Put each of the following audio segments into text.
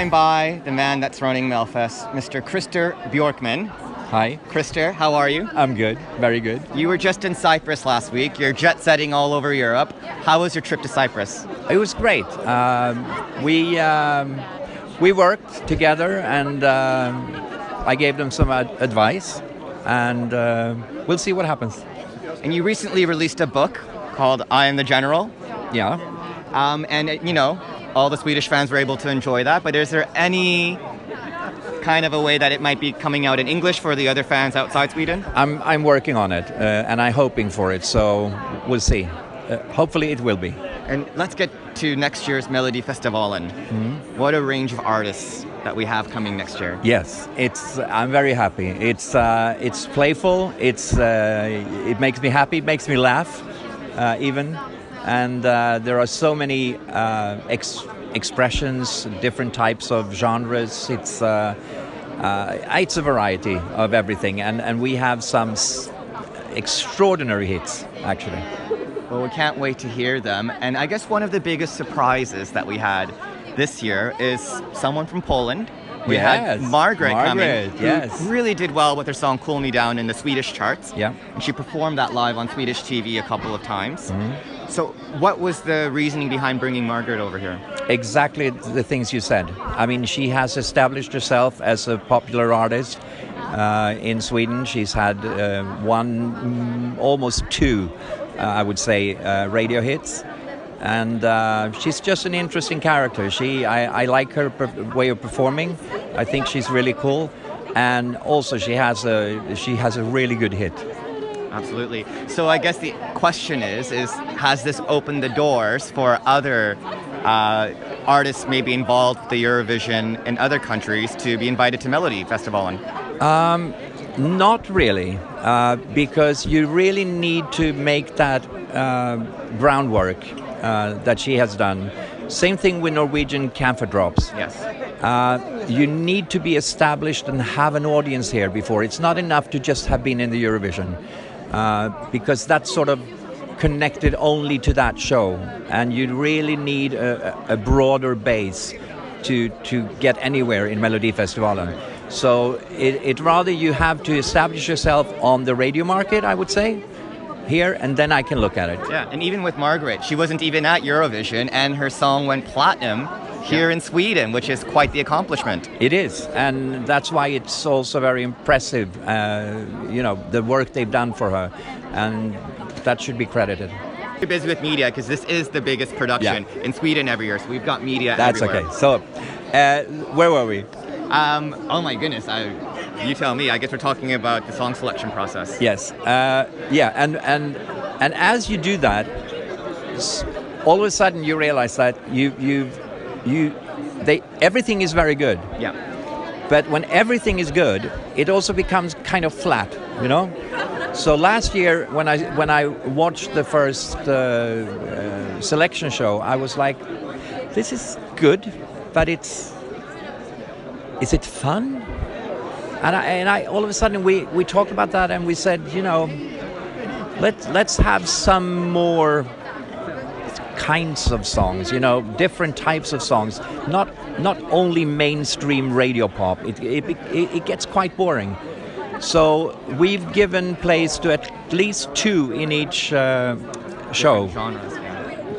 joined by the man that's running Melfest, Mr. Christer Björkman. Hi. Christer, how are you? I'm good, very good. You were just in Cyprus last week. You're jet-setting all over Europe. How was your trip to Cyprus? It was great. We worked together, and I gave them some advice, and we'll see what happens. And you recently released a book called I Am the General. Yeah. All the Swedish fans were able to enjoy that, but is there any kind of a way that it might be coming out in English for the other fans outside Sweden? I'm working on it, and I'm hoping for it, so we'll see. Hopefully it will be. And let's get to next year's Melodifestivalen. Mm-hmm. What a range of artists that we have coming next year. Yes, I'm very happy. It's playful. It makes me happy. It makes me laugh, even. And there are so many expressions, different types of genres. It's a variety of everything, and we have some extraordinary hits, actually. Well, we can't wait to hear them. And I guess one of the biggest surprises that we had this year is someone from Poland. We had Margaret coming, who really did well with her song Cool Me Down in the Swedish charts. Yeah. And she performed that live on Swedish TV a couple of times. Mm-hmm. So what was the reasoning behind bringing Margaret over here? Exactly the things you said. I mean, she has established herself as a popular artist in Sweden. She's had almost two, I would say, radio hits. And she's just an interesting character. I like her way of performing. I think she's really cool. And also she has a really good hit. Absolutely. So I guess the question is has this opened the doors for other artists maybe involved with the Eurovision in other countries to be invited to Melodifestivalen? Not really, because you really need to make that groundwork that she has done. Same thing with Norwegian Camphor Drops. Yes. You need to be established and have an audience here before. It's not enough to just have been in the Eurovision. Because that's sort of connected only to that show, and you really need a broader base to get anywhere in Melodifestivalen. So it rather you have to establish yourself on the radio market, I would say, here, and then I can look at it. Yeah, and even with Margaret, she wasn't even at Eurovision, and her song went platinum here in Sweden, which is quite the accomplishment. It is, and that's why it's also very impressive, the work they've done for her, and that should be credited. You're busy with media because this is the biggest production in Sweden every year, so we've got media everywhere. That's okay. So, where were we? Oh my goodness, you tell me. I guess we're talking about the song selection process. Yes, and as you do that, all of a sudden you realize that everything is very good. Yeah. But when everything is good, it also becomes kind of flat, you know. So last year, when I watched the first selection show, I was like, "This is good, but is it fun?" And I all of a sudden we talked about that, and we said, let's have some more kinds of songs, different types of songs, not only mainstream radio pop. It gets quite boring. So we've given place to at least two in each show genres,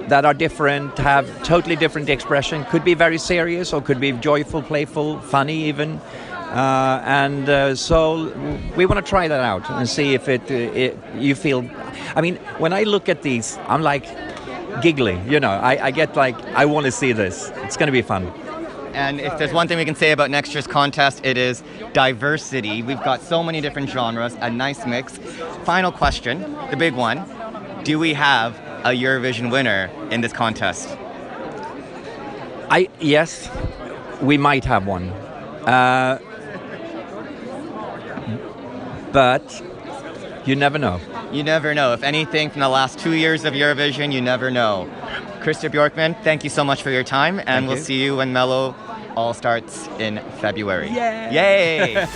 that are different, have totally different expression. Could be very serious, or could be joyful, playful, funny even. So we want to try that out and see if you feel. I mean, when I look at these, I'm like giggly. I get like, I want to see this. It's going to be fun. And if there's one thing we can say about next year's contest, it is diversity. We've got so many different genres, a nice mix. Final question, the big one. Do we have a Eurovision winner in this contest? Yes, we might have one. But you never know. You never know. If anything from the last 2 years of Eurovision, you never know. Christer Björkman, thank you so much for your time, and we'll see you when Mello all starts in February. Yay! Yay!